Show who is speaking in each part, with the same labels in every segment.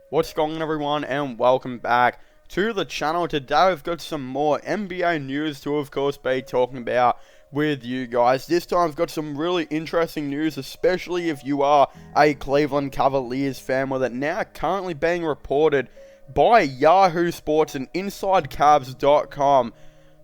Speaker 1: What's going on, everyone, and welcome back to the channel. Today we've got some more NBA news to, of course, be talking about with you guys. This time we've got some really interesting news, especially if you are a Cleveland Cavaliers fan, with it now currently being reported by Yahoo Sports and InsideCavs.com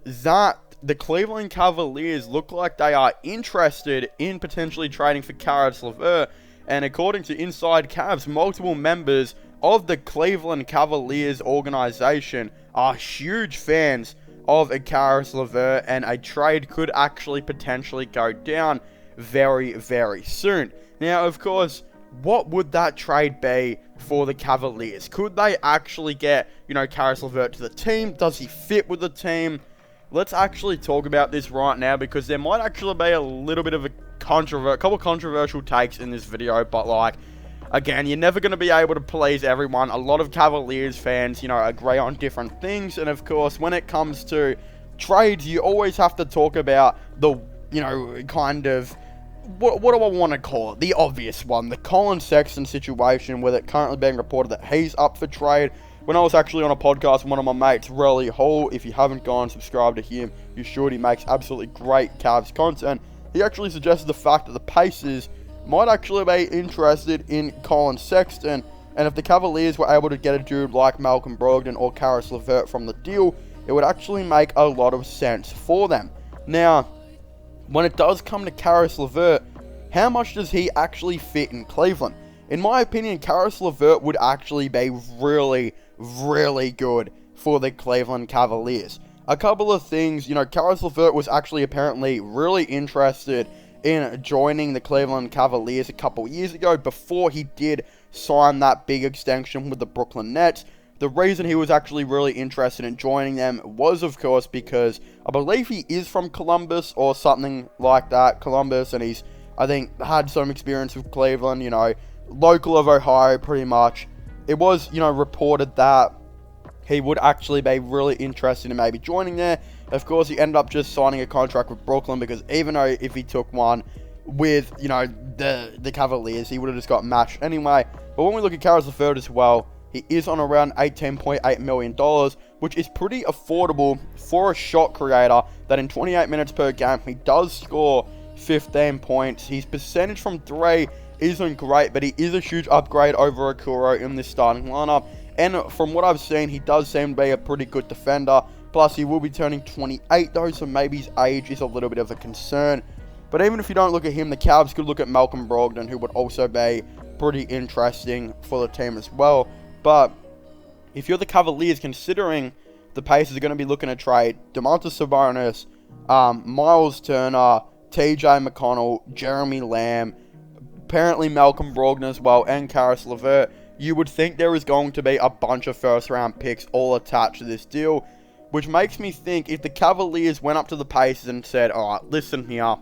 Speaker 1: that the Cleveland Cavaliers look like they are interested in potentially trading for Caris LeVert. And according to Inside Cavs, multiple members of the Cleveland Cavaliers organization are huge fans of a Caris LeVert, and a trade could actually potentially go down very, very soon. Now, of course, what would that trade be for the Cavaliers? Could they actually get, Caris LeVert to the team? Does he fit with the team? Let's actually talk about this right now, because there might actually be a little bit of a couple controversial takes in this video, but again, you're never going to be able to please everyone. A lot of Cavaliers fans, agree on different things. And of course, when it comes to trades, you always have to talk about the, kind of, what do I want to call it? The obvious one, the Colin Sexton situation, with it currently being reported that he's up for trade. When I was actually on a podcast with one of my mates, Relly Hall, if you haven't gone subscribe to him, you should. He makes absolutely great Cavs content. He actually suggested the fact that the Pacers might actually be interested in Colin Sexton, and if the Cavaliers were able to get a dude like Malcolm Brogdon or Caris LeVert from the deal, it would actually make a lot of sense for them. Now, when it does come to Caris LeVert, how much does he actually fit in Cleveland? In my opinion, Caris LeVert would actually be really, really good for the Cleveland Cavaliers. A couple of things, Caris LeVert was actually apparently really interested in joining the Cleveland Cavaliers a couple years ago, before he did sign that big extension with the Brooklyn Nets. The reason he was actually really interested in joining them was, of course, because I believe he is from Columbus or something like that, Columbus, and he's, I think, had some experience with Cleveland, local of Ohio, pretty much. It was, reported that he would actually be really interested in maybe joining there. Of course, he ended up just signing a contract with Brooklyn, because even though if he took one with, the Cavaliers, he would have just got matched anyway. But when we look at Caris LeVert as well, he is on around $18.8 million, which is pretty affordable for a shot creator that in 28 minutes per game, he does score 15 points. His percentage from three isn't great, but he is a huge upgrade over Okoro in this starting lineup. And from what I've seen, he does seem to be a pretty good defender. Plus, he will be turning 28 though, so maybe his age is a little bit of a concern. But even if you don't look at him, the Cavs could look at Malcolm Brogdon, who would also be pretty interesting for the team as well. But if you're the Cavaliers, considering the Pacers are going to be looking to trade Domantas Sabonis, Miles Turner, TJ McConnell, Jeremy Lamb, apparently Malcolm Brogdon as well, and Caris LeVert, you would think there is going to be a bunch of first-round picks all attached to this deal, which makes me think if the Cavaliers went up to the Pacers and said, alright, listen here,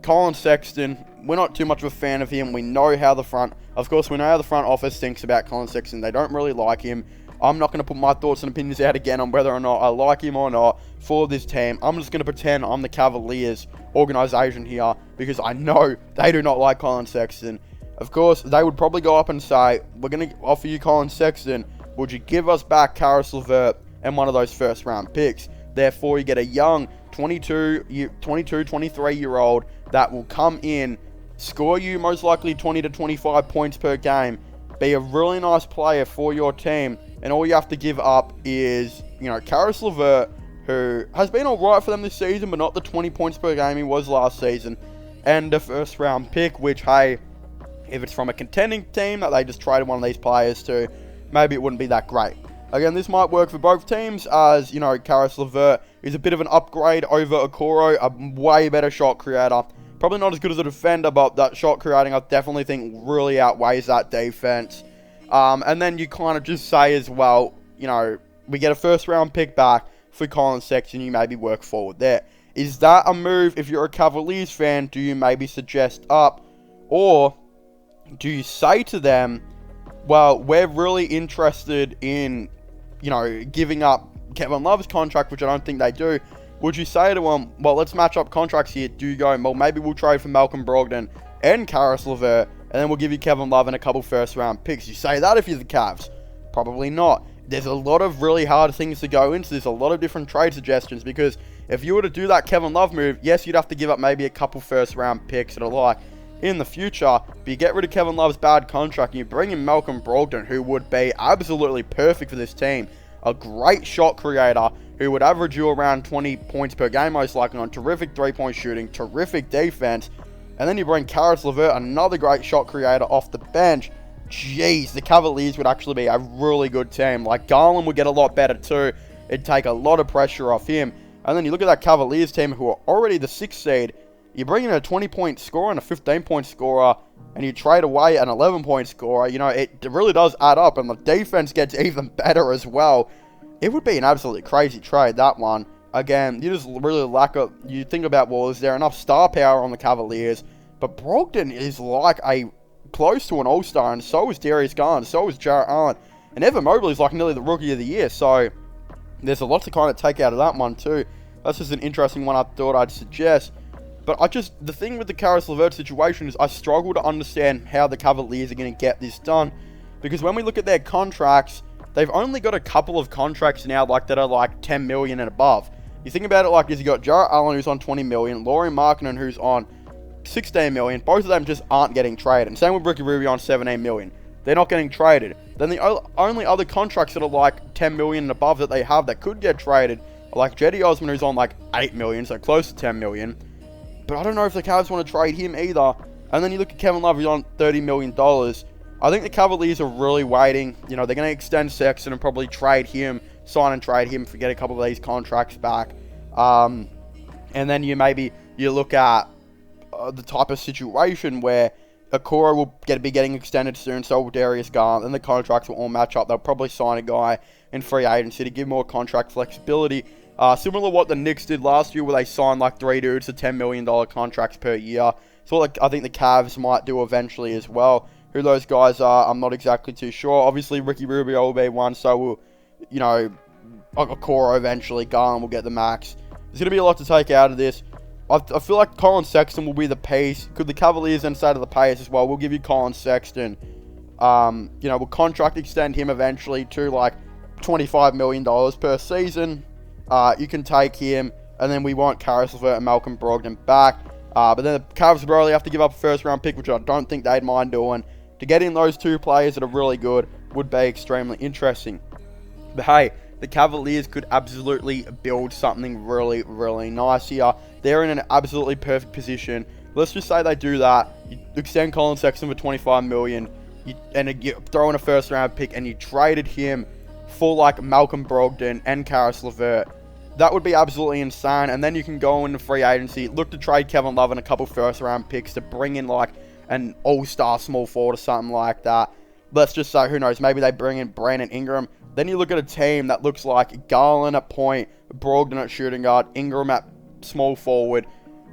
Speaker 1: Colin Sexton, we're not too much of a fan of him. We know how the front office thinks about Colin Sexton. They don't really like him. I'm not going to put my thoughts and opinions out again on whether or not I like him or not for this team. I'm just going to pretend I'm the Cavaliers organization here, because I know they do not like Colin Sexton. Of course, they would probably go up and say, we're going to offer you Colin Sexton. Would you give us back Caris LeVert and one of those first-round picks? Therefore, you get a young 23-year-old that will come in, score you most likely 20 to 25 points per game, be a really nice player for your team, and all you have to give up is, Caris LeVert, who has been alright for them this season, but not the 20 points per game he was last season, and a first-round pick, which, hey, if it's from a contending team that they just traded one of these players to, maybe it wouldn't be that great. Again, this might work for both teams, as, Caris LeVert is a bit of an upgrade over Okoro, a way better shot creator. Probably not as good as a defender, but that shot creating, I definitely think, really outweighs that defense. And then you kind of just say as well, we get a first-round pick back for Colin Sexton, you maybe work forward there. Is that a move, if you're a Cavaliers fan, do you maybe suggest up? Or do you say to them, well, we're really interested in, giving up Kevin Love's contract, which I don't think they do. Would you say to them, well, let's match up contracts here. Do you go, well, maybe we'll trade for Malcolm Brogdon and Caris LeVert, and then we'll give you Kevin Love and a couple first-round picks. You say that if you're the Cavs. Probably not. There's a lot of really hard things to go into. There's a lot of different trade suggestions, because if you were to do that Kevin Love move, yes, you'd have to give up maybe a couple first-round picks that are like in the future, but you get rid of Kevin Love's bad contract and you bring in Malcolm Brogdon, who would be absolutely perfect for this team. A great shot creator who would average you around 20 points per game most likely, on terrific three-point shooting, terrific defense. And then you bring Caris LeVert, another great shot creator off the bench. Jeez, the Cavaliers would actually be a really good team. Like, Garland would get a lot better too. It'd take a lot of pressure off him. And then you look at that Cavaliers team, who are already the 6th seed. You bring in a 20-point scorer and a 15-point scorer, and you trade away an 11-point scorer. You know, it really does add up, and the defense gets even better as well. It would be an absolutely crazy trade, that one. Again, you just really lack a... You think about, well, is there enough star power on the Cavaliers? But Brogdon is like close to an all-star, and so is Darius Garland, so is Jarrett Allen. And Evan Mobley's like nearly the rookie of the year, so there's a lot to kind of take out of that one too. That's just an interesting one I thought I'd suggest. But the thing with the Caris LeVert situation is I struggle to understand how the Cavaliers are going to get this done. Because when we look at their contracts, they've only got a couple of contracts now that are like 10 million and above. You think about it like this, you got Jarrett Allen, who's on 20 million, Lauri Markkanen, who's on 16 million. Both of them just aren't getting traded. And same with Ricky Rubio on 17 million. They're not getting traded. Then the only other contracts that are like 10 million and above that they have that could get traded are like Cedi Osman, who's on like 8 million, so close to 10 million. But I don't know if the Cavs want to trade him either. And then you look at Kevin Love, who's on $30 million. I think the Cavaliers are really waiting. You know, they're going to extend Sexton and probably trade him, sign and trade him, get a couple of these contracts back. And then you look at the type of situation where Okoro will be getting extended soon, so will Darius Garland, and the contracts will all match up. They'll probably sign a guy in free agency to give more contract flexibility. Similar to what the Knicks did last year, where they signed like 3 dudes to $10 million contracts per year. So I think the Cavs might do eventually as well. Who those guys are, I'm not exactly too sure. Obviously, Ricky Rubio will be one, so will, you know, Okoro eventually. Garland will get the max. There's going to be a lot to take out of this. I feel like Colin Sexton will be the piece. Could the Cavaliers then say to the Pacers as well, we'll give you Colin Sexton. You know, we'll contract extend him eventually to like $25 million per season. You can take him, and then we want Caris LeVert and Malcolm Brogdon back. But then the Cavs will probably have to give up a first-round pick, which I don't think they'd mind doing. To get in those 2 players that are really good would be extremely interesting. But hey, the Cavaliers could absolutely build something really, really nice here. They're in an absolutely perfect position. Let's just say they do that. You extend Colin Sexton for $25 million, and you throw in a first-round pick, and you traded him for like Malcolm Brogdon and Caris LeVert. That would be absolutely insane. And then you can go into free agency, look to trade Kevin Love and a couple first-round picks to bring in like an all-star small forward or something like that. Let's just say, who knows, maybe they bring in Brandon Ingram. Then you look at a team that looks like Garland at point, Brogdon at shooting guard, Ingram at small forward,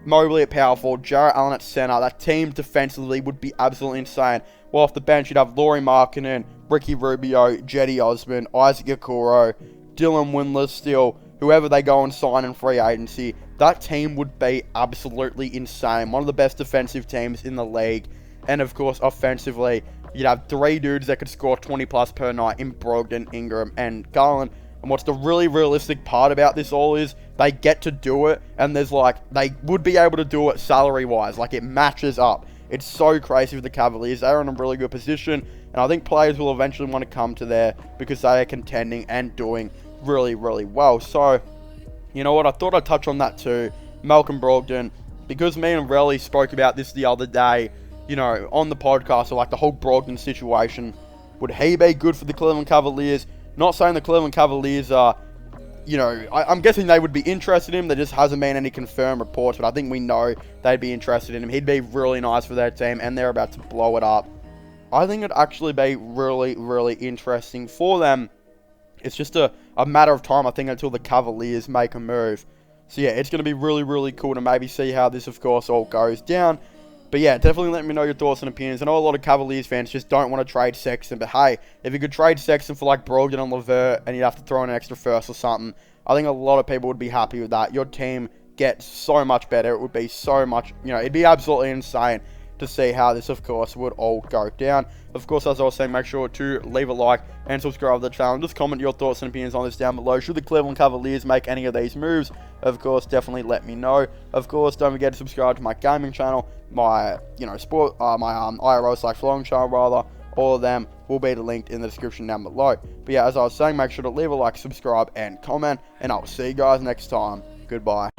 Speaker 1: Mobley at power forward, Jarrett Allen at center. That team defensively would be absolutely insane. Well, off the bench, you'd have Lauri Markkanen, Ricky Rubio, Cedi Osman, Isaac Okoro, Dylan Windler still, whoever they go and sign in free agency. That team would be absolutely insane. One of the best defensive teams in the league. And of course, offensively, you'd have 3 dudes that could score 20 plus per night in Brogdon, Ingram, and Garland. And what's the really realistic part about this all is they get to do it, and there's like, they would be able to do it salary-wise. Like, it matches up. It's so crazy with the Cavaliers. They're in a really good position, and I think players will eventually want to come to there because they are contending and doing really, really well. So, you know what? I thought I'd touch on that too. Malcolm Brogdon, because me and Relly spoke about this the other day, you know, on the podcast, so like the whole Brogdon situation. Would he be good for the Cleveland Cavaliers? Not saying the Cleveland Cavaliers are, you know, I'm guessing they would be interested in him. There just hasn't been any confirmed reports, but I think we know they'd be interested in him. He'd be really nice for their team, and they're about to blow it up. I think it'd actually be really, really interesting for them. It's just a matter of time, I think, until the Cavaliers make a move. So yeah, it's going to be really, really cool to maybe see how this, of course, all goes down. But yeah, definitely let me know your thoughts and opinions. I know a lot of Cavaliers fans just don't want to trade Sexton, but hey, if you could trade Sexton for like Brogdon and LeVert, and you'd have to throw in an extra first or something, I think a lot of people would be happy with that. Your team gets so much better. It would be so much, you know, it'd be absolutely insane. to see how this, of course, would all go down. Of course, as I was saying, make sure to leave a like and subscribe to the channel. Just comment your thoughts and opinions on this down below. Should the Cleveland Cavaliers make any of these moves? Of course, definitely let me know. Of course, don't forget to subscribe to my gaming channel, my sport, my IRL/vlogging channel rather. All of them will be linked in the description down below. But yeah, as I was saying, make sure to leave a like, subscribe, and comment, and I will see you guys next time. Goodbye.